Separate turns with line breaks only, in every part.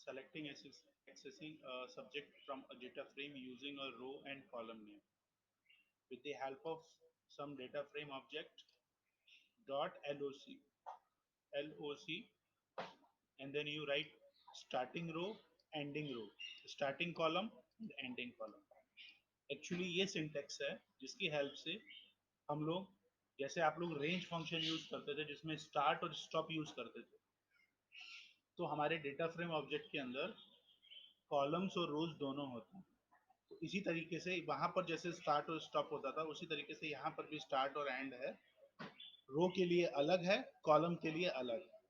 selecting accessing a subject from a data frame using a row and column name with the help of some data frame object dot loc, and then you write starting row, ending row, starting column and ending column. Actually ये syntax है जिसकी help से हम लोग, जैसे आप लोग range function use करते थे जिसमें स्टार्ट और स्टॉप यूज करते थे, तो हमारे डेटा फ्रेम ऑब्जेक्ट के अंदर कॉलम्स और रोज दोनों होते हैं। तो इसी तरीके से वहां पर जैसे स्टार्ट और स्टॉप होता था, उसी तरीके से यहाँ पर भी स्टार्ट और एंड है, रो के लिए अलग है, कॉलम के लिए अलग है।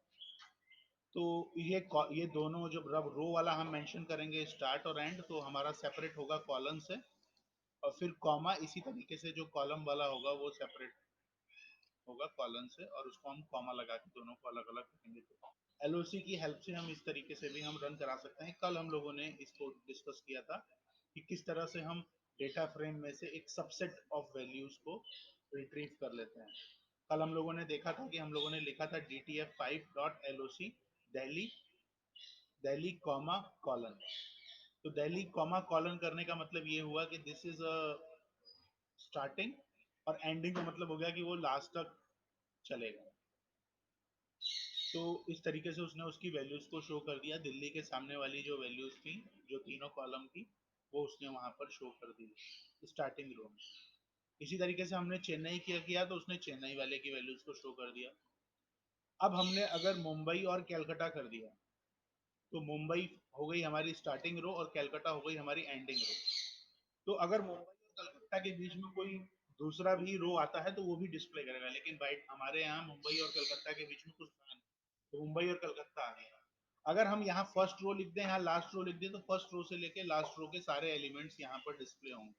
तो ये दोनों जब रब रो वाला हम मेंशन करेंगे स्टार्ट और एंड, तो हमारा सेपरेट होगा कॉलम से, और फिर कॉमा इसी तरीके से जो कॉलम वाला होगा वो सेपरेट होगा कॉलम से, और उसको हम कॉमा लगा के दोनों को अलग अलग करेंगे। एलओसी की हेल्प से हम इस तरीके से भी हम रन करा सकते हैं। कल हम लोगों ने इसको डिस्कस किया था कि किस तरह से हम डेटा फ्रेम में से एक सबसेट ऑफ वैल्यूज को रिट्रीव कर लेते हैं। कल हम लोगों ने देखा था कि हम लोगों ने लिखा था dtf5.loc दिल्ली कॉमा कॉलन। तो दिल्ली कॉमा कॉलन करने का मतलब ये हुआ कि दिस इज अ स्टार्टिंग, और एंडिंग का मतलब हो गया कि वो लास्ट तक चलेगा। तो इस तरीके से उसने उसकी वैल्यूज को शो कर दिया। दिल्ली के सामने वाली जो वैल्यूज थी, जो तीनों कॉलम की, वो उसने वहां पर शो कर दी स्टार्टिंग रो में। इसी तरीके से हमने चेन्नई किया तो उसने चेन्नई वाले की वैल्यूज को शो कर दिया। अब हमने अगर मुंबई और कैलकाटा कर दिया, तो मुंबई हो गई हमारी स्टार्टिंग रो और कैलकाटा हो गई हमारी एंडिंग रो। तो अगर मुंबई और कलकत्ता के बीच में कोई दूसरा भी रो आता है तो वो भी डिस्प्ले करेगा, लेकिन बाइट हमारे यहाँ मुंबई और कलकत्ता के बीच में कुछ था नहीं, तो मुंबई और कलकत्ता आ गया। अगर हम यहाँ फर्स्ट रो लिख दें, यहाँ लास्ट रो लिख दें, तो फर्स्ट रो से लेके लास्ट रो के सारे एलिमेंट्स यहाँ पर डिस्प्ले होंगे।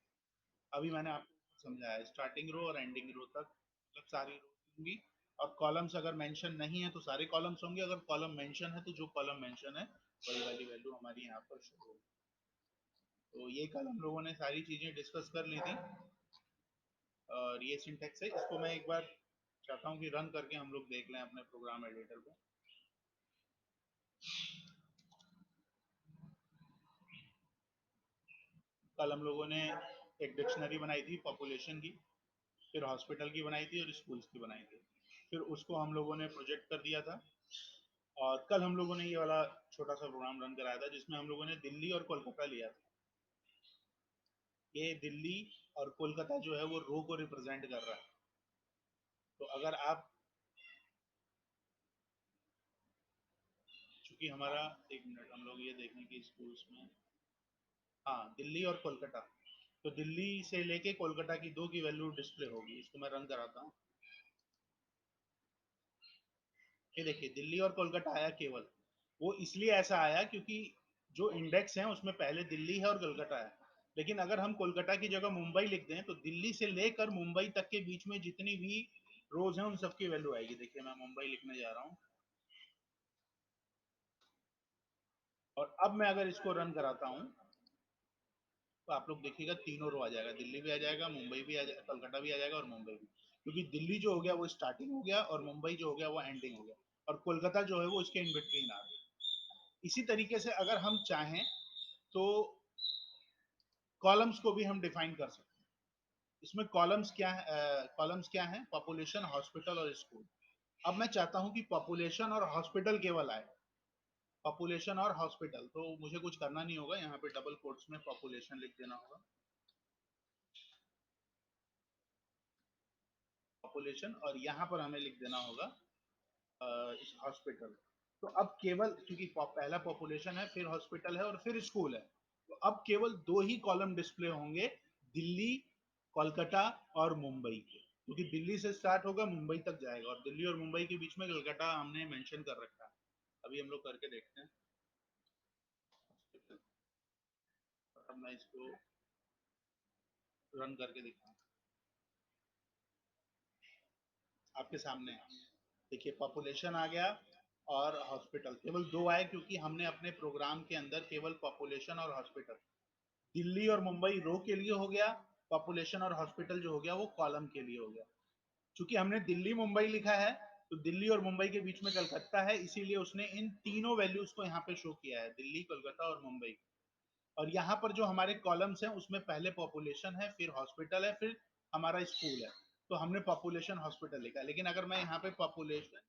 अभी मैंने आपको समझाया, स्टार्टिंग रो और एंडिंग रो तक मतलब सारी रो होंगी, और कॉलम्स अगर मेंशन नहीं है तो सारे कॉलम्स होंगे, अगर कॉलम मेंशन है तो जो कॉलम मेंशन है वही वाली वैल्यू हमारी यहाँ पर शो होगी। तो ये कल हम लोगों ने सारी चीजें डिस्कस कर ली थी, और ये सिंटेक्स है। इसको मैं एक बार चाहता हूँ कि रन करके हम लोग देख लें अपने प्रोग्राम एडिटर को। कल हम लोगों ने एक डिक्शनरी बनाई थी पॉपुलेशन की, फिर हॉस्पिटल की बनाई थी और स्कूल्स की बनाई थी, फिर उसको हम लोगों ने प्रोजेक्ट कर दिया था। और कल हम लोगों ने ये वाला छोटा सा प्रोग्राम रन कराया था जिसमें हम लोगों ने दिल्ली और कोलकाता लिया था। ये दिल्ली और कोलकाता जो है वो रो को रिप्रेजेंट कर रहा है। तो अगर आप, चूंकि हमारा, एक मिनट, हम लोग ये देखें कि स्कूल्स में, हाँ, दिल्ली और कोलकाता, तो दिल्ली से लेके कोलकाता की दो की वैल्यू डिस्प्ले होगी। इसको मैं रन कराता हूँ। ये देखिए दिल्ली और कोलकाता आया केवल, वो इसलिए ऐसा आया क्योंकि जो इंडेक्स है उसमें पहले दिल्ली है और कोलकाता है। लेकिन अगर हम कोलकाता की जगह मुंबई लिख दें तो दिल्ली से लेकर मुंबई तक के बीच में जितनी भी रोज हैं उन सबकी वैल्यू आएगी। देखिए मैं मुंबई लिखने जा रहा हूँ, और अब मैं अगर इसको रन कराता हूँ तो आप लोग देखिएगा तीनों रो आ जाएगा, दिल्ली भी आ जाएगा, मुंबई भी आ जाएगा, कलकत्ता भी आ जाएगा और मुंबई भी। क्योंकि दिल्ली जो हो गया वो स्टार्टिंग हो गया और मुंबई जो हो गया वो एंडिंग हो गया, और कोलकाता जो है वो इसके इन बिटवीन आ गया। इसी तरीके से अगर हम चाहें तो कॉलम्स को भी हम डिफाइन कर सकते हैं। इसमें कॉलम्स क्या है, कॉलम्स क्या है, पॉपुलेशन, हॉस्पिटल और स्कूल। अब मैं चाहता हूं कि पॉपुलेशन और हॉस्पिटल केवल आए, पॉपुलेशन और हॉस्पिटल, तो मुझे कुछ करना नहीं होगा, यहाँ पे डबल कोट्स में पॉपुलेशन लिख देना होगा, पॉपुलेशन, और यहाँ पर हमें लिख देना होगा हॉस्पिटल। तो अब केवल क्योंकि पहला पॉपुलेशन है, फिर हॉस्पिटल है और फिर स्कूल है, तो अब केवल दो ही कॉलम डिस्प्ले होंगे, दिल्ली, कोलकाता और मुंबई के। क्योंकि दिल्ली से स्टार्ट होगा, मुंबई तक जाएगा, और दिल्ली और मुंबई के बीच में कोलकाता हमने मेंशन कर रखा है। अभी हम लोग करके देखते हैं। अब मैं इसको रन करके दिखाऊं, आपके सामने देखिए पॉपुलेशन आ गया और हॉस्पिटल, केवल दो आए क्योंकि हमने अपने प्रोग्राम के अंदर केवल पॉपुलेशन और हॉस्पिटल, दिल्ली और मुंबई रो के लिए हो गया, पॉपुलेशन और हॉस्पिटल जो हो गया वो कॉलम के लिए हो गया। चूंकि हमने दिल्ली मुंबई लिखा है तो दिल्ली और मुंबई के बीच में कलकत्ता है, इसीलिए उसने इन तीनों वैल्यूज को यहाँ पे शो किया है, दिल्ली, कोलकाता और मुंबई। और यहाँ पर जो हमारे कॉलम्स हैं उसमें पहले पॉपुलेशन है, फिर हॉस्पिटल है, फिर हमारा स्कूल है। तो हमने पॉपुलेशन हॉस्पिटल लिखा, लेकिन अगर मैं यहाँ पे पॉपुलेशन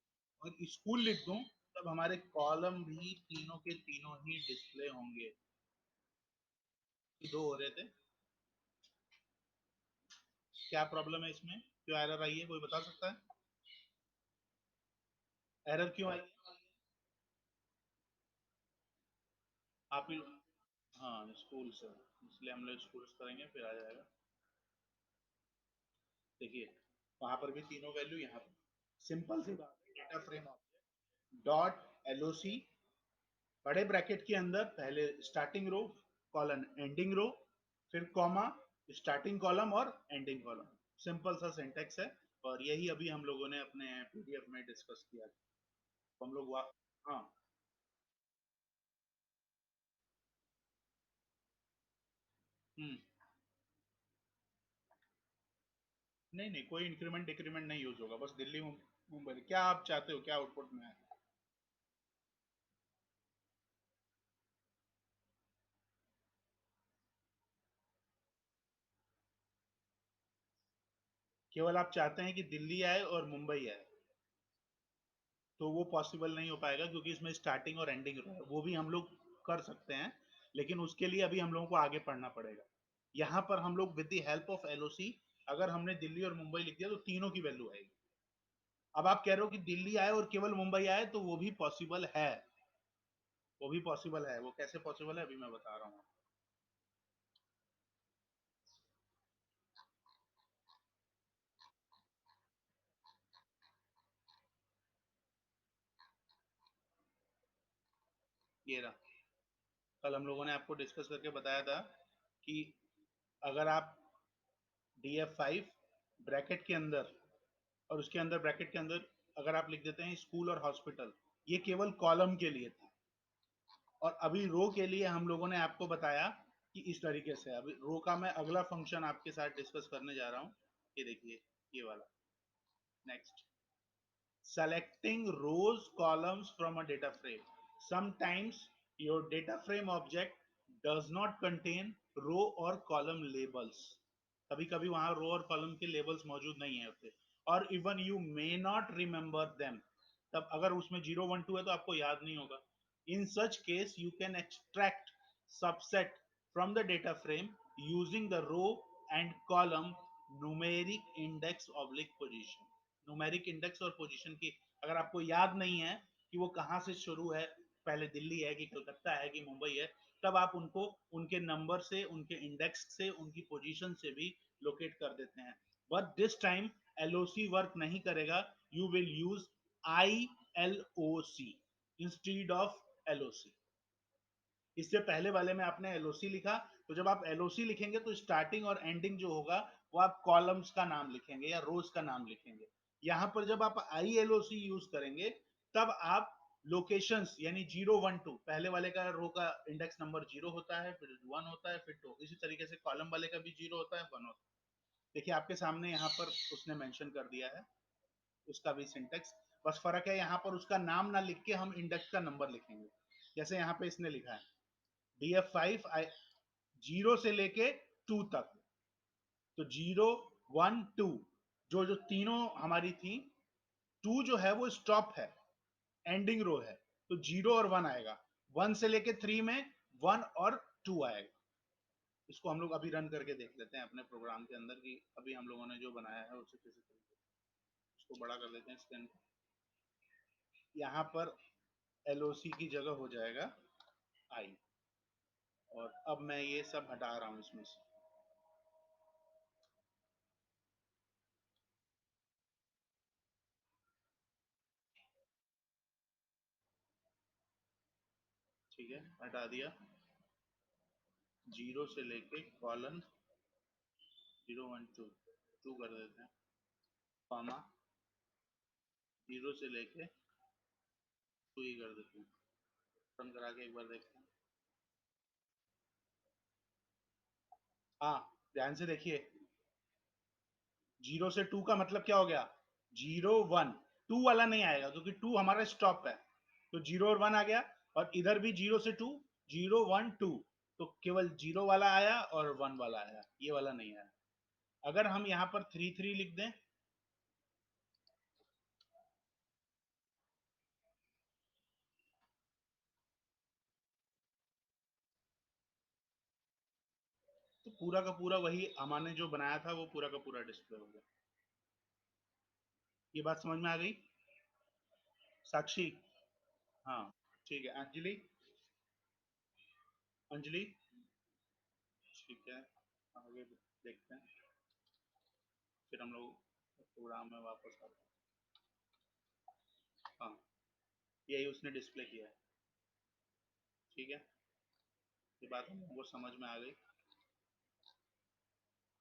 और स्कूल लिख दूं तब हमारे कॉलम भी तीनों के तीनों ही डिस्प्ले होंगे। दो हो रहे थे, क्या प्रॉब्लम है इसमें, क्यों एरर आई है, कोई बता सकता है एरर क्यों आई है? आप ही, हाँ स्कूल से, इसलिए हम लोग स्कूल करेंगे फिर आ जाएगा। देखिए वहां पर भी तीनों वैल्यू, यहाँ पर सिंपल सी बात है, data frame object dot LOC, बड़े ब्रैकेट के अंदर पहले स्टार्टिंग रो कॉलन एंडिंग रो, फिर कॉमा, स्टार्टिंग कॉलम और एंडिंग कॉलम। सिंपल सा सिंटेक्स है, और यही अभी हम लोगों ने अपने पीडीएफ में डिस्कस किया। तो हम लोग हाँ, हम्म, नहीं नहीं, कोई इंक्रीमेंट डिक्रीमेंट नहीं यूज होगा, बस दिल्ली मुंबई, क्या आप चाहते हो, क्या आउटपुट में है? केवल आप चाहते हैं कि दिल्ली आए और मुंबई आए, तो वो पॉसिबल नहीं हो पाएगा, क्योंकि इसमें स्टार्टिंग और एंडिंग वो भी हम लोग कर सकते हैं, लेकिन उसके लिए अभी हम लोगों को आगे पढ़ना पड़ेगा। यहाँ पर हम लोग with the help of LOC, अगर हमने दिल्ली और मुंबई लिख दिया तो तीनों की वैल्यू आएगी। अब आप कह रहे हो कि दिल्ली आए और केवल मुंबई आए, तो वो भी पॉसिबल है, वो भी पॉसिबल है। वो कैसे पॉसिबल है अभी मैं बता रहा हूँ। ये रहा, कल हम लोगों ने आपको डिस्कस करके बताया था कि अगर आप DF5 ब्रैकेट के अंदर, और उसके अंदर ब्रैकेट के अंदर अगर आप लिख देते हैं स्कूल और हॉस्पिटल, ये केवल कॉलम के लिए था। और अभी रो के लिए हम लोगों ने आपको बताया कि इस तरीके से, अभी रो का मैं अगला फंक्शन आपके साथ डिस्कस करने जा रहा हूँ। ये देखिए, ये वाला, next, selecting rows columns from a data frame. Sometimes your data frame object does not contain row or column labels. कभी कभी वहां रो और कॉलम के लेबल्स मौजूद नहीं है होते, और even you may not remember them. तब अगर उसमें 0 1 2 है तो आपको याद नहीं होगा। In such case you can extract subset from the data frame using the row and column numeric index oblique position. Numeric index और पोजीशन की, अगर आपको याद नहीं है कि वो कहाँ से शुरू है, पहले दिल्ली है कि कलकत्ता है कि मुंबई है, तब आप उनको उनके नंबर से, उनके इंडेक्स से, उनकी पोजीशन से भी लोकेट कर देते हैं। But this time LOC work नहीं करेगा, you will use ILOC instead of LOC. इससे पहले वाले में आपने एलओसी लिखा, तो जब आप एलओसी लिखेंगे तो स्टार्टिंग और एंडिंग जो होगा वो आप कॉलम्स का नाम लिखेंगे या रोज का नाम लिखेंगे। यहां पर जब आप ILOC यूज करेंगे, तब आप लोकेशंस यानी 0 1 2, पहले वाले का रो का इंडेक्स नंबर 0 होता है, फिर 1 होता है, फिर 2, इसी तरीके से कॉलम वाले का भी 0 होता है, 1 होता है। देखिए आपके सामने यहाँ पर उसने मेंशन कर दिया है उसका भी सिंटेक्स। बस फर्क है, यहाँ पर उसका नाम ना लिख के हम इंडेक्स का नंबर लिखेंगे। जैसे यहाँ पे इसने लिखा है DF5 0 से लेके 2 तक, तो 0 1 2, जो जो तीनों हमारी थी, 2 जो है वो स्टॉप है, एंडिंग रो है, तो 0 और 1 आएगा। 1 से लेके 3 में 1 और 2 आएगा। इसको हम लोग अभी रन करके देख लेते हैं अपने प्रोग्राम के अंदर कि अभी हम लोगों ने जो बनाया है उसे किसी तरीके से, इसको बड़ा कर लेते हैं स्क्रीन। यहाँ पर LOC की जगह हो जाएगा आई, और अब मैं ये सब हटा रहा हूँ इसमें से। ठीक है, हटा दिया। 0 से लेके कॉलन 0 1 2 कर देते हैं, कॉमा 0 से लेके 2 ही कर देते हैं। रन करा के एक बार देखते हैं। हाँ, ध्यान से देखिए, 0 से 2 का मतलब क्या हो गया, 0 1, 2 वाला नहीं आएगा क्योंकि 2 हमारा स्टॉप है, तो 0 और 1 आ गया, और इधर भी 0 से 2, 0 1 2, तो केवल 0 वाला आया और 1 वाला आया, ये वाला नहीं आया। अगर हम यहाँ पर 3 3 लिख दें, तो पूरा का पूरा वही हमने जो बनाया था वो पूरा का पूरा डिस्प्ले हो गया। ये बात समझ में आ गई साक्षी? हाँ ठीक है। अंजलि, अंजलि ठीक है, आगे देखते हैं, फिर हम लोग प्रोग्राम में वापस आते हैं। हाँ, यही उसने डिस्प्ले किया है, ठीक है, ये बात हम लोगों को समझ में आ गई।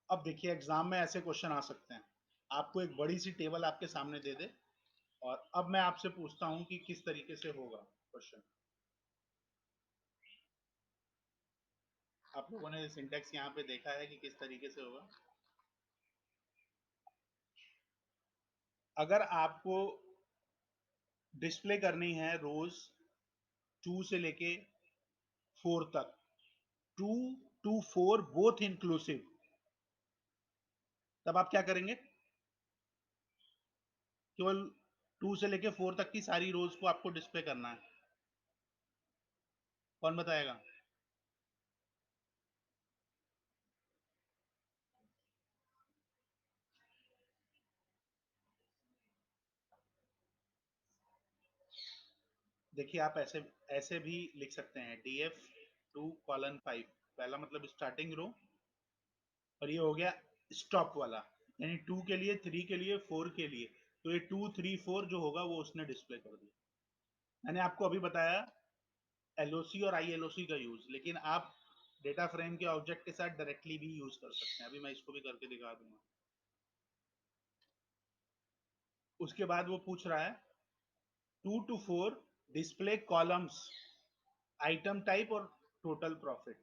अब देखिए एग्जाम में ऐसे क्वेश्चन आ सकते हैं, आपको एक बड़ी सी टेबल आपके सामने दे दे, और अब मैं आपसे पूछता हूं कि किस तरीके से होगा क्वेश्चन। आप लोगों ने सिंटेक्स यहाँ पे देखा है कि किस तरीके से होगा? अगर आपको डिस्प्ले करनी है रोज 2 से लेके 4 तक, 2 to 4 बोथ इंक्लूसिव, तब आप क्या करेंगे? केवल 2 से लेके 4 तक की सारी रोज को आपको डिस्प्ले करना है। कौन बताएगा? देखिए आप ऐसे ऐसे भी लिख सकते हैं, df2:5, पहला मतलब स्टार्टिंग रो, और ये हो गया स्टॉप वाला, यानी 2 के लिए, 3 के लिए, 4 के लिए, तो ये 2 3 4 जो होगा वो उसने डिस्प्ले कर दिया। मैंने आपको अभी बताया एलओसी और आईएलओसी का यूज, लेकिन आप डेटा फ्रेम के ऑब्जेक्ट के साथ डायरेक्टली भी यूज कर सकते हैं, अभी मैं इसको भी करके दिखा दूंगा। उसके बाद वो पूछ रहा है 2 to 4 display columns, item type और टोटल प्रॉफिट।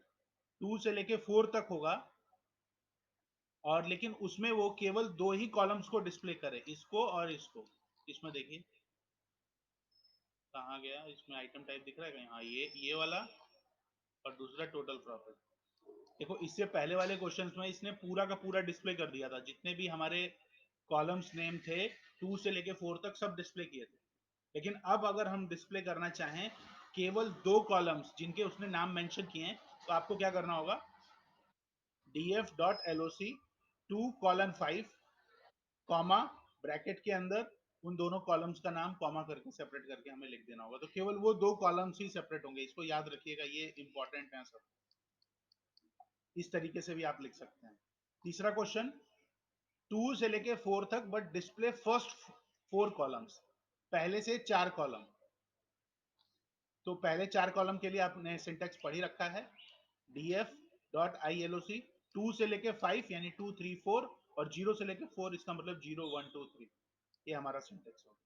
2 से लेके 4 तक होगा, और लेकिन उसमें वो केवल 2 ही कॉलम्स को डिस्प्ले करे, इसको और इसको। इसमें देखिए कहाँ गया, इसमें आइटम टाइप दिख रहा है कहीं? हाँ, ये वाला, और दूसरा टोटल प्रॉफिट। देखो इससे पहले वाले क्वेश्चंस में इसने पूरा का पूरा डिस्प्ले कर दिया था, जितने भी हमारे कॉलम्स नेम थे 2 से लेके 4 तक सब डिस्प्ले किए थे। लेकिन अब अगर हम डिस्प्ले करना चाहें केवल 2 कॉलम्स जिनके उसने नाम मेंशन किए हैं, तो आपको क्या करना होगा? df.loc 2:5 कॉमा, ब्रैकेट के अंदर उन दोनों कॉलम्स का नाम कॉमा करके सेपरेट करके हमें लिख देना होगा, तो केवल वो 2 कॉलम्स ही सेपरेट होंगे। इसको याद रखिएगा, ये इंपॉर्टेंट है सब। इस तरीके से भी आप लिख सकते हैं। तीसरा क्वेश्चन, 2 से लेके 4 तक बट डिस्प्ले फर्स्ट 4 कॉलम्स, पहले से 4 कॉलम। तो पहले 4 कॉलम के लिए आपने सिंटेक्स पढ़ ही रखा है, df.iloc 2 से लेके 5 यानी 2 3 4, और 0 से लेके 4 इसका मतलब 0 1 2 3, ये हमारा सिंटेक्स होगा।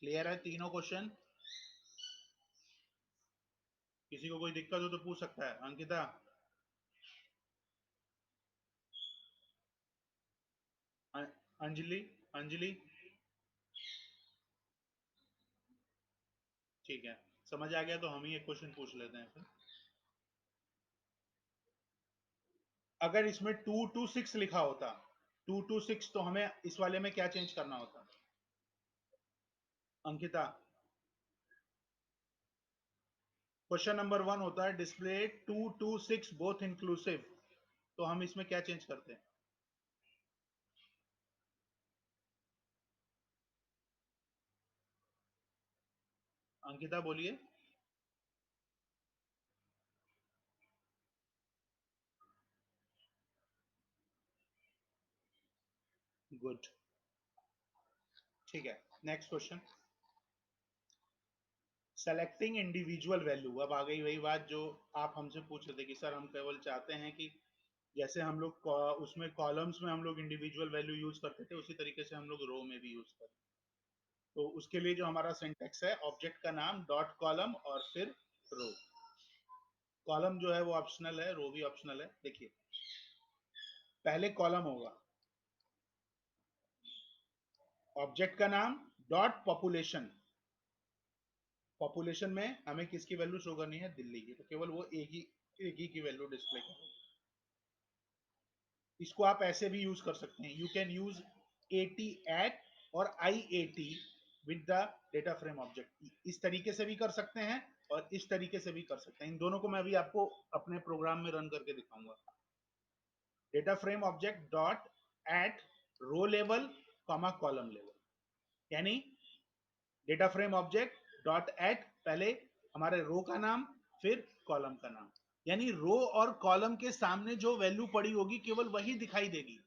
क्लियर है तीनों क्वेश्चन? किसी को कोई दिक्कत हो तो पूछ सकता है। अंकिता, अंजलि, अंजलि ठीक है, समझ आ गया तो हम ही एक क्वेश्चन पूछ लेते हैं फिर। अगर इसमें 2 to 6 लिखा होता, 2 to 6, तो हमें इस वाले में क्या चेंज करना होता? अंकिता, क्वेश्चन नंबर 1 होता है डिस्प्ले 2 to 6 बोथ इंक्लूसिव, तो हम इसमें क्या चेंज करते हैं? अंकिता बोलिए। गुड, ठीक है। Next question, selecting individual value. अब आ गई वही बात जो आप हमसे पूछ रहे थे कि सर हम केवल चाहते हैं कि जैसे हम लोग उसमें कॉलम्स में हम लोग इंडिविजुअल वैल्यू यूज करते थे, उसी तरीके से हम लोग रो में भी यूज करते। तो उसके लिए जो हमारा सिंटेक्स है, ऑब्जेक्ट का नाम डॉट कॉलम और फिर रो। कॉलम जो है वो ऑप्शनल है, रो भी ऑप्शनल है। देखिए पहले कॉलम होगा, ऑब्जेक्ट का नाम डॉट पॉपुलेशन, पॉपुलेशन में हमें किसकी वैल्यू शो करनी है, दिल्ली की, तो केवल वो एक ही की वैल्यू डिस्प्ले करेगी। इसको आप ऐसे भी यूज कर सकते हैं, you can use AT at और IAT with the data frame object, इस तरीके से भी कर सकते हैं और इस तरीके से भी कर सकते हैं। इन दोनों को मैं अभी आपको अपने प्रोग्राम में रन करके दिखाऊंगा। Data frame object dot at row level comma column level, यानी data frame object dot at पहले हमारे रो का नाम फिर कॉलम का नाम, यानी रो और कॉलम के सामने जो वैल्यू पड़ी होगी केवल वही दिखाई देगी।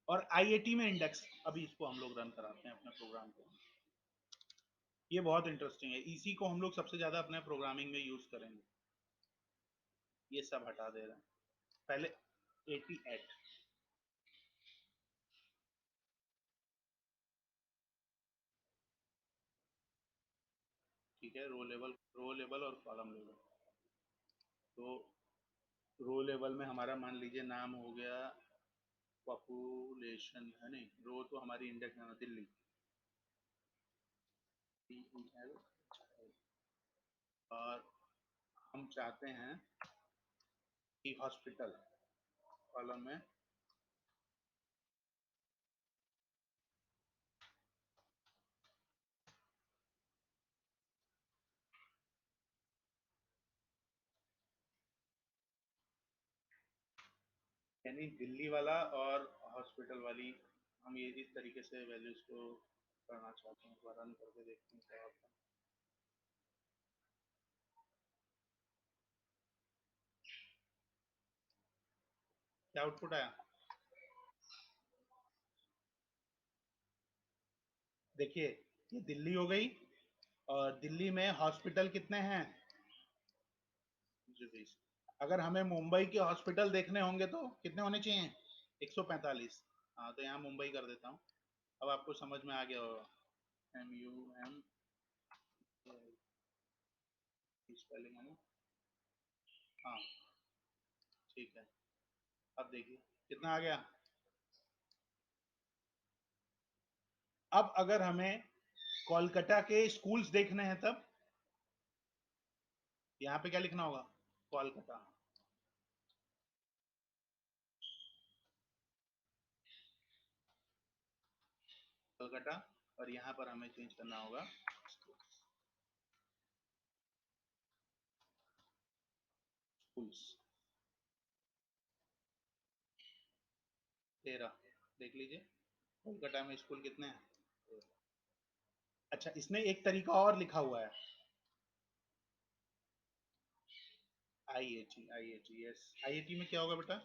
और IAT में इंडेक्स, अभी इसको हम लोग रन कराते हैं अपने प्रोग्राम को। ये बहुत इंटरेस्टिंग है, इसी को हम लोग सबसे ज्यादा अपने प्रोग्रामिंग में यूज करेंगे। ये सब हटा दे रहे हैं, पहले 88, ठीक है, रो लेवल और कॉलम लेवल। तो रो लेवल में हमारा मान लीजिए नाम हो गया पॉपुलेशन, है नहीं, रो तो हमारी इंडेक्स है दिल्ली, और हम चाहते हैं कि हॉस्पिटल कॉलम में यानी दिल्ली वाला और हॉस्पिटल वाली, हम ये इस तरीके से वैल्यूज को करना चाहते हैं। रन करके देखते हैं क्या होता है। क्या आउटपुट आया देखिए, ये दिल्ली हो गई, और दिल्ली में हॉस्पिटल कितने हैं, जी। अगर हमें मुंबई के हॉस्पिटल देखने होंगे तो कितने होने चाहिए, 145। हाँ, तो यहाँ मुंबई कर देता हूँ। अब आपको समझ में आ गया होगा, MUM स्पेलिंग है ना, हाँ, ठीक है। अब देखिए कितना आ गया। अब अगर हमें कोलकाता के स्कूल्स देखने हैं तब यहाँ पे क्या लिखना होगा, कोलकाता, कोलकाता, और यहाँ पर हमें चेंज करना होगा स्कूल्स 13। देख लीजिए कोलकाता में स्कूल कितने हैं। अच्छा, इसमें एक तरीका और लिखा हुआ है, IAT, यस, IAT में क्या होगा बेटा,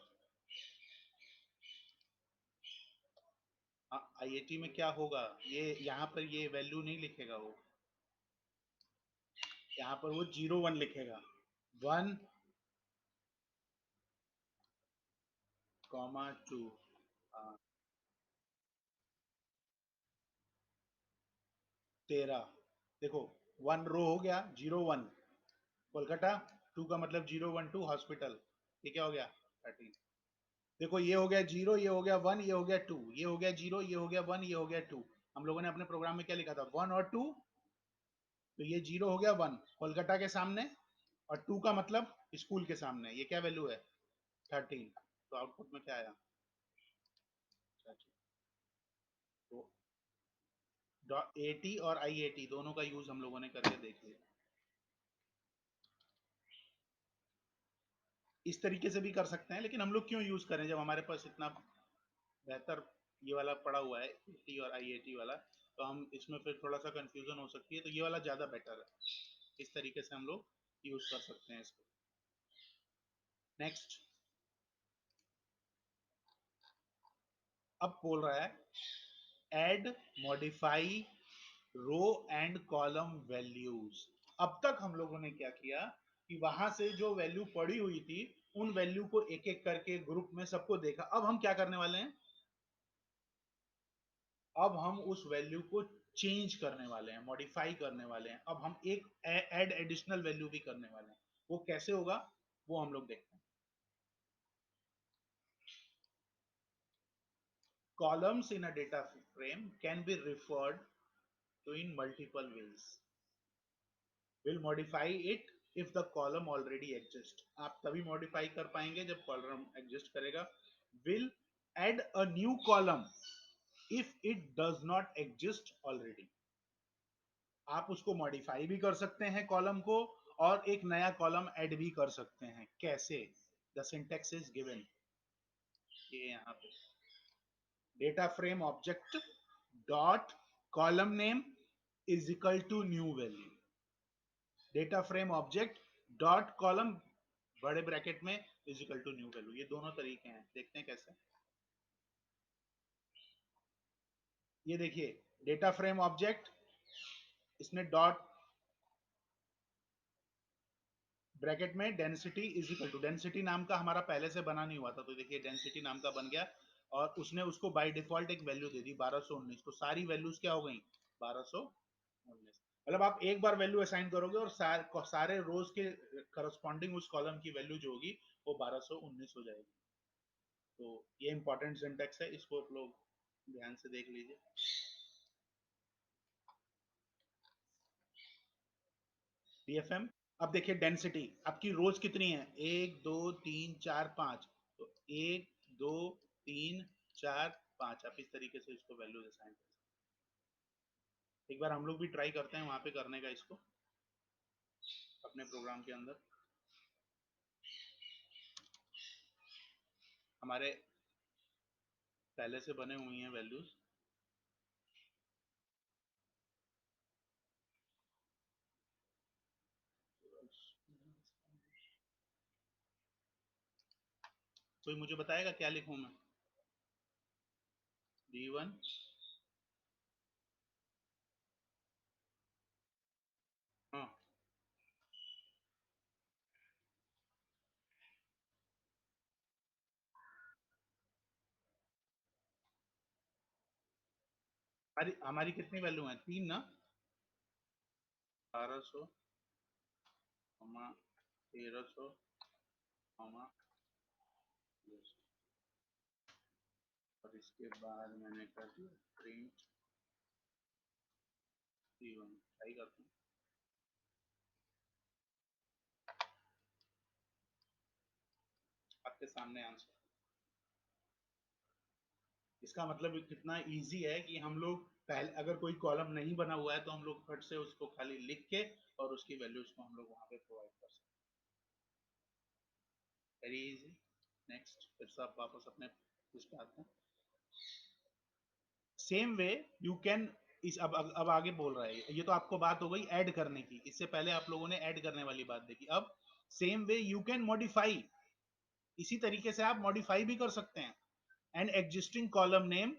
IAT में क्या होगा, ये यहाँ पर ये वैल्यू नहीं लिखेगा वो, यहाँ पर वो 01 लिखेगा, 1,2, 13। देखो 1 रो हो गया, 01 कोलकाता, 2 का मतलब 012 हॉस्पिटल, ये क्या हो गया 13। देखो ये हो गया 0, ये हो गया 1, ये हो गया 2, ये हो गया 0, ये हो गया 1, ये हो गया 2। हम लोगों ने अपने प्रोग्राम में क्या लिखा था, 1 और 2, तो ये 0 हो गया 1 कोलकाता के सामने, और 2 का मतलब स्कूल के सामने, ये क्या वैल्यू है 13। तो आउटपुट में क्या आया, तो AT और IAT दोनों का यूज हम लोगों ने करके देख लिया। इस तरीके से भी कर सकते हैं, लेकिन हम लोग क्यों यूज करें जब हमारे पास इतना बेहतर ये वाला पड़ा हुआ है AT और IAT वाला, तो हम इसमें फिर थोड़ा सा कंफ्यूजन हो सकती है, तो ये वाला ज्यादा बेटर है, इस तरीके से हम लोग यूज कर सकते हैं इसको। नेक्स्ट, अब बोल रहा है add modify row and column values. अब तक हम लोगों ने क्या किया कि वहां से जो वैल्यू पड़ी हुई थी उन वैल्यू को एक एक करके ग्रुप में सबको देखा। अब हम क्या करने वाले हैं, अब हम उस वैल्यू को चेंज करने वाले हैं, मॉडिफाई करने वाले हैं। अब हम एक ऐड एडिशनल वैल्यू भी करने वाले हैं, वो कैसे होगा वो हम लोग देखते हैं। columns in a data frame can be referred to in multiple ways. We'll modify it if the column already exists. आप तभी modify कर पाएंगे जब column exist करेगा. Will add a new column if it does not exist already. आप उसको modify भी कर सकते हैं column को और एक नया column add भी कर सकते हैं. कैसे? The syntax is given. ये यहाँ पे data frame object dot column name is equal to new value. Data frame object dot column बड़े ब्रैकेट में is equal to new value. ये दोनों तरीके हैं, देखते हैं कैसे. ये देखिए डेटा फ्रेम ऑब्जेक्ट, इसने डॉट ब्रैकेट में density is equal to, density नाम का हमारा पहले से बना नहीं हुआ था, तो देखिए डेंसिटी नाम का बन गया और उसने उसको बाय डिफॉल्ट एक वैल्यू दे दी 1219. तो सारी वैल्यूज क्या हो गई 1219. मतलब आप एक बार वैल्यू असाइन करोगे और सारे रोज के करस्पॉन्डिंग उस कॉलम की वैल्यू जो होगी वो 1219 हो जाएगी. तो ये इंपॉर्टेंट सिंटैक्स है, इसको आप लोग ध्यान से देख लीजिए. डीएफएम. अब देखिए डेंसिटी आपकी रोज कितनी है 1 2 3 4 5. तो 1 2 3 4 5 आप इस तरीके से इसको वैल्यूज असाइन कर सकते हैं. एक बार हम लोग भी ट्राई करते हैं वहां पे करने का इसको अपने प्रोग्राम के अंदर. हमारे पहले से बने हुई हैं वैल्यूज. कोई मुझे बताएगा क्या लिखूं मैं. D1 हाँ हमारी कितनी वैल्यू है 3 ना. 1200 1300 और इसके बाद मैंने कर दिया प्रिंट D1. ट्राई करते हैं. आपके सामने आंसर. इसका मतलब कितना इजी है कि हम लोग पहले अगर कोई कॉलम नहीं बना हुआ है तो हम लोग फट से उसको खाली लिख के और उसकी वैल्यूज को हम लोग वहां पे प्रोवाइड कर सकते हैं. Very easy. नेक्स्ट फिर से आप वापस अपने उस पे आते हैं. सेम वे यू कैन इस अब आगे बोल रहा है. ये तो आपको बात हो गई ऐड करने की. इससे पहले आप लोगों ने ऐड करने वाली बात देखी. अब same way you can modify. इसी तरीके से आप मॉडिफाई भी कर सकते हैं एन एग्जिस्टिंग कॉलम नेम.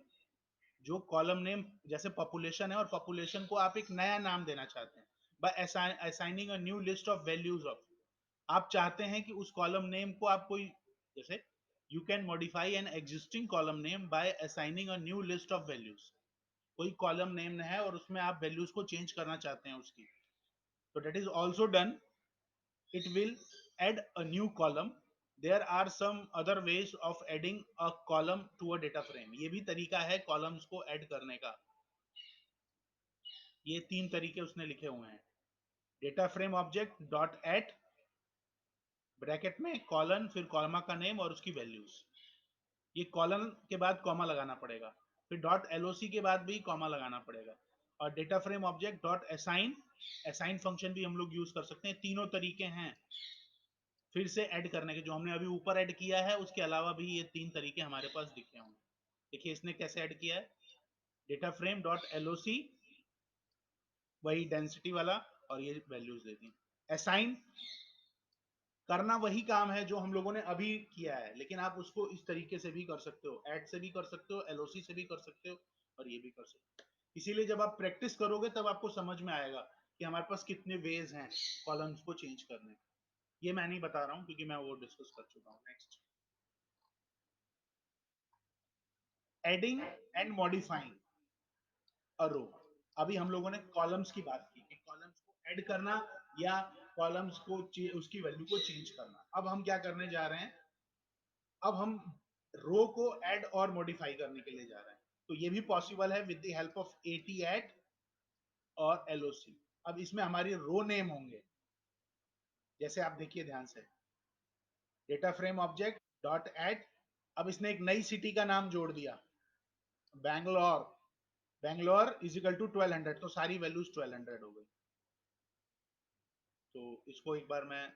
जो कॉलम नेम जैसे पॉपुलेशन है और पॉपुलेशन को आप एक नया नाम देना चाहते हैं by assigning a new list of values of. आप चाहते हैं कि उस कॉलम नेम को आप कोई जैसे you can modify an existing column name by assigning a new list of values. कोई कॉलम नेम है और उसमें आप वैल्यूज को चेंज करना चाहते हैं उसकी. तो that is also done. it will add a new column. There are some other ways of adding a column to a data frame. ये भी तरीका है columns को add करने का. ये 3 तरीके उसने लिखे हुए हैं. data frame object dot add bracket में कॉलन फिर कॉलमा का नेम और उसकी वैल्यूज. ये कॉलन के बाद कॉमा लगाना पड़ेगा. फिर डॉट एलओसी के बाद भी कॉमा लगाना पड़ेगा. और data frame object dot assign. Assign function भी हम लोग यूज कर सकते हैं. तीनों तरीके हैं फिर से ऐड करने के. जो हमने अभी ऊपर ऐड किया है उसके अलावा भी ये 3 तरीके हमारे पास दिखे होंगे. देखिए इसने कैसे ऐड किया है. डेटा फ्रेम डॉट एलओसी वही डेंसिटी वाला और ये वैल्यूज दे दी. असाइन करना वही काम है जो हम लोगों ने अभी किया है, लेकिन आप उसको इस तरीके से भी कर सकते हो. ऐड से भी कर सकते हो, एलओसी से भी कर सकते हो और ये भी कर सकते हो. इसीलिए जब आप प्रैक्टिस करोगे तब आपको समझ में आएगा कि हमारे पास कितने वेज हैं कॉलम्स को चेंज करने. ये मैं नहीं बता रहा हूं क्योंकि मैं वो डिस्कस कर चुका हूं. नेक्स्ट एडिंग एंड मॉडिफाइंग अ रो. अभी हम लोगों ने कॉलम्स की बात की कि कॉलम्स को ऐड करना या कॉलम्स को उसकी वैल्यू को चेंज करना. अब हम क्या करने जा रहे हैं. अब हम रो को ऐड और मॉडिफाई करने के लिए जा रहा है, तो ये भी पॉसिबल है with the help of eighty add और एलओसी। अब इसमें हमारी रो नेम होंगे, जैसे आप देखिए ध्यान से, data frame object dot add, अब इसने एक नई सिटी का नाम जोड़ दिया, Bangalore, Bangalore is equal to 1200, तो सारी वैल्यूज 1200 हो गई। तो इसको एक बार मैं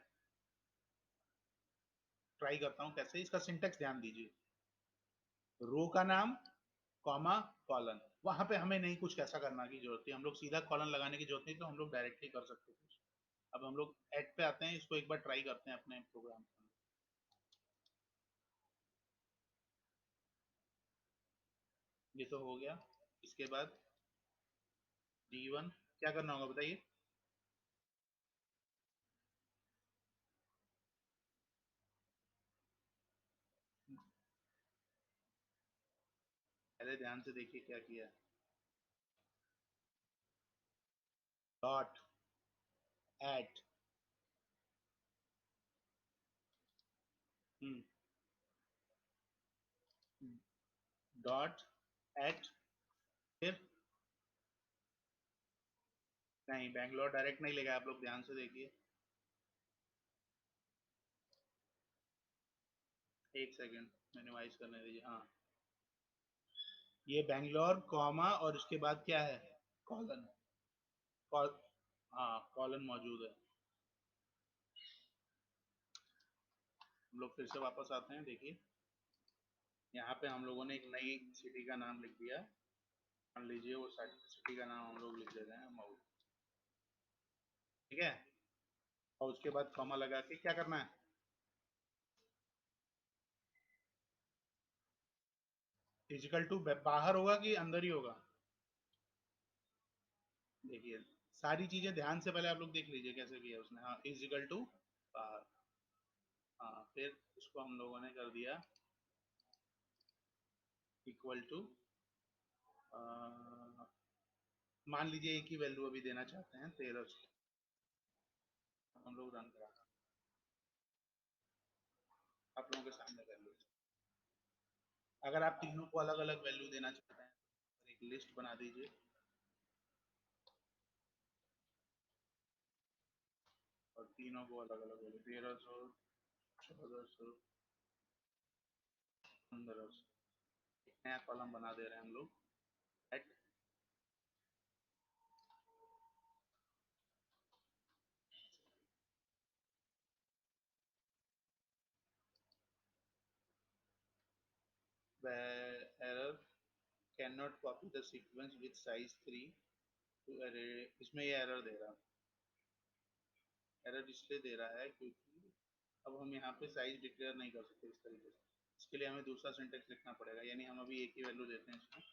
ट्राई करता हूं कैसे, इसका सिंटेक्स ध्यान दीजिए, रो का नाम कॉमा कॉलन, वहां पे हमें नहीं कुछ कैसा करना की जरूरत है, हम लोग सीधा कॉलन लगाने की जरूरत नहीं, तो हम लोग डायरेक्टली कर सकते हैं। अब हम लोग ऐड पे आते हैं, इसको एक बार ट्राई करते हैं अपने प्रोग्राम में। ये तो हो गया, इसके बाद D1 क्या करना होगा बताइए। पहले ध्यान से देखिए क्या किया, डॉट एट, डॉट एट, फिर नहीं, बैंगलोर डायरेक्ट नहीं लेगा, आप लोग ध्यान से देखिए, एक सेकेंड मिनिमाइज करने दीजिए। हाँ, ये बैंगलोर कॉमा और उसके बाद क्या है, कॉलन, कॉल, हाँ कॉलन मौजूद है। हम लोग फिर से वापस आते हैं, देखिए यहाँ पे हम लोगों ने एक नई सिटी का नाम लिख दिया, मान लीजिए वो सिटी का नाम हम लोग लिख देते हैं मऊ, ठीक है, और उसके बाद कॉमा लगा के क्या करना है, फिजिकल टू बाहर होगा कि अंदर ही होगा, देखिए सारी चीजें ध्यान से पहले आप लोग देख लीजिए कैसे किया उसने, हाँ इजिकल टू बाहर, हाँ फिर उसको हम लोगों ने कर दिया इक्वल टू, मान लीजिए एक ही वैल्यू अभी देना चाहते हैं 1300, हम लोग रन करा, आप लोगों के सामने कर लीजिए, अगर आप तीनों को अलग अलग वैल्यू देना चाहते हैं तो एक लिस्ट बना दीजिए, और तीनों को अलग अलग वैल्यू, 1300, 1400, 1500, एक नया कॉलम बना दे रहे हैं हम लोग, at error cannot copy the sequence with size 3 to array, इसमें ये एरर दे रहा है, एरर इसलिए दे रहा है क्योंकि अब हम यहाँ पे साइज डिक्लेयर नहीं कर सकते इस तरीके से, इसके लिए हमें दूसरा सिंटेक्स लिखना पड़ेगा, यानी हम अभी एक ही वैल्यू देते हैं इसमें,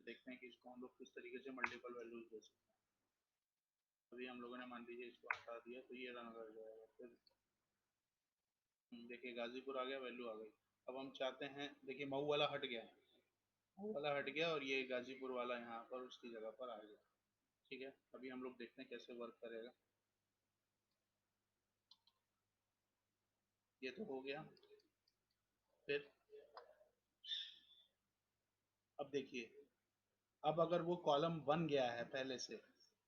देखते हैं कि इसको हम लोग किस तरीके से मल्टीपल वैल्यूज दे सकते हैं। अभी हम लोगों ने मान लीजिए इसको हटा दिया तो ये रन कर जाएगा, फिर देखिए गाजीपुर आ गया, वैल्यू आ गई। अब हम चाहते हैं, देखिए मऊ वाला हट गया, मऊ वाला हट गया और ये गाजीपुर वाला यहाँ पर उसकी जगह पर आ गया, ठीक है। अभी हम लोग देखते हैं कैसे वर्क करेगा, ये तो हो गया, फिर अब देखिए, अब अगर वो कॉलम बन गया है पहले से,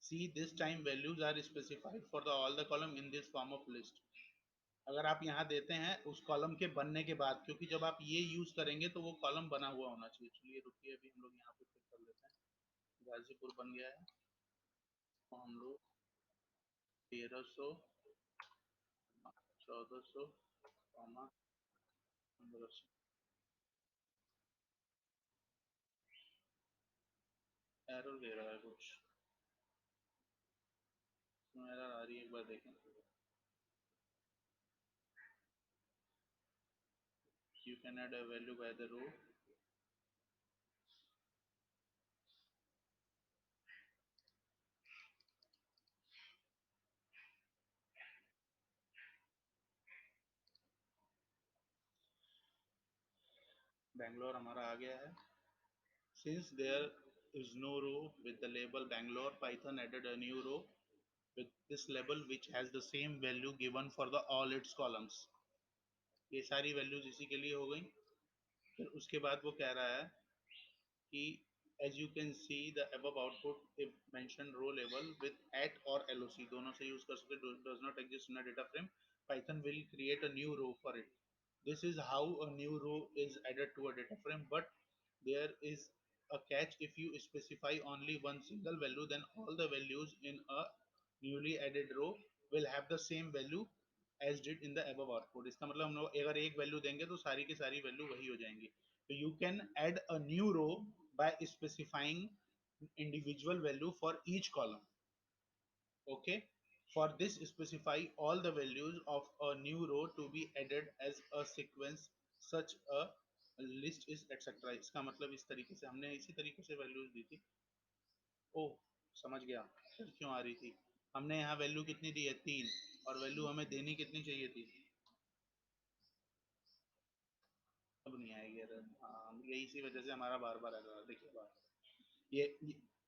see this time values are specified for the all the column in this form of list, अगर आप यहाँ देते हैं उस कॉलम के बनने के बाद, क्योंकि जब आप ये यूज करेंगे तो वो कॉलम बना हुआ होना चाहिए, चलिए रुकिए अभी हम लोग यहाँ पे फिर कर लेते हैं, गाजीपुर बन गया है, तो हम लोग 1300, 1400, 1500, एरर दे रहा है कुछ, एरर आ रही है, एक बार देखें, you can add a value by the row, Bangalore हमारा आ गया है, since there is no row with the label Bangalore, Python added a new row with this label which has the same value given for the all its columns, ये सारी values इसी के लिए हो गई, फिर उसके बाद वो कह रहा है कि as you can see the above output if mentioned row level with at or loc दोनों से यूज कर सकते does not exist in a data frame, python will create a new row for it. This is how a new row is added to a data frame, but there is a catch. If you specify only one single value, then all the values in a newly added row will have the same value as did in the above output. इसका मतलब हम लोग अगर एक value देंगे तो सारी की सारी वैल्यू वही हो जाएंगी. So you can add a new row by specifying individual value for each column. Okay, for this specify all the values of a new row to be added as a sequence, such a list is etc. इसका मतलब इस तरीके से हमने इसी तरीके से values दी थी. ओ, समझ गया फिर क्यों आ रही थी. हमने यहाँ वैल्यू कितनी दी है 3, और वैल्यू हमें देनी कितनी चाहिए थी. अब नहीं आएगी एरर. हाँ, यही इसी वजह से हमारा बार बार एरर. देखिए बार ये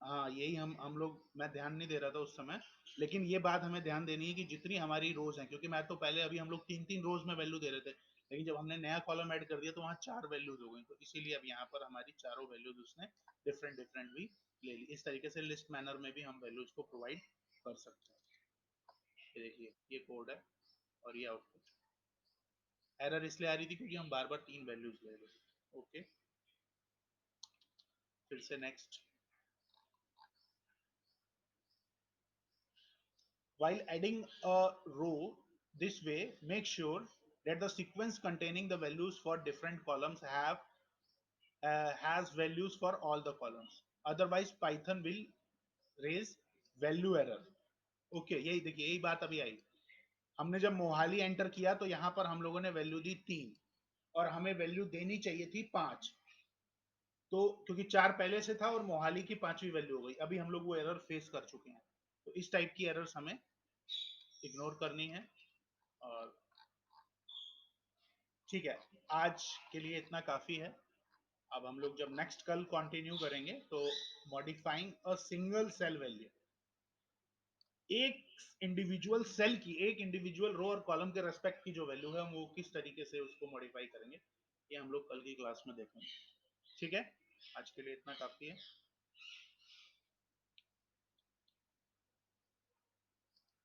हाँ, यही हम लोग, मैं ध्यान नहीं दे रहा था उस समय, लेकिन ये बात हमें ध्यान देनी है कि जितनी हमारी रोज हैं, क्योंकि मैं तो पहले अभी हम लोग 3-3 रोज में वैल्यू दे रहे थे, लेकिन जब हमने नया कॉलम ऐड कर दिया तो वहाँ 4 वैल्यूज हो गई, तो इसीलिए अब यहाँ पर हमारी चारों वैल्यूज उसने डिफरेंट डिफरेंट भी ले ली. इस तरीके से लिस्ट मैनर में भी हम वैल्यूज को प्रोवाइड कर सकते हैं. ये देखिए ये कोड है और ये आउटपुट. एरर इसलिए आ रही थी क्योंकि हम बार बार 3 वैल्यूज ले रहे थे. ओके, फिर से next. While adding a row this way, make sure that the sequence containing the values for different columns has values for all the columns. Otherwise, Python will raise value error. Okay, यही देखिए यही बात अभी आई. हमने जब Mohali enter किया तो यहाँ पर हम लोगों ने वैल्यू दी 3 और हमें वैल्यू देनी चाहिए थी 5. तो क्योंकि 4 पहले से था और मोहाली की 5वीं वैल्यू हो गई, अभी हम लोग वो एरर फेस कर चुके हैं. तो इस टाइप की एरर्स हमें इग्नोर करनी है. और ठीक है, आज के लिए इतना काफी है. अब हम लोग जब नेक्स्ट कल कंटिन्यू करेंगे तो modifying a single cell value, एक इंडिविजुअल सेल की, एक इंडिविजुअल रो और कॉलम के रेस्पेक्ट की जो वैल्यू है हम वो किस तरीके से उसको मॉडिफाई करेंगे, ये हम लोग कल की क्लास में देखेंगे. ठीक है, आज के लिए इतना काफी है.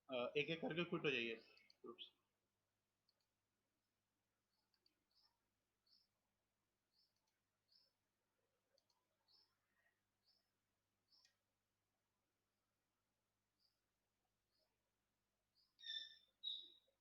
एक एक करके क्विट हो जाइए ग्रुप्स.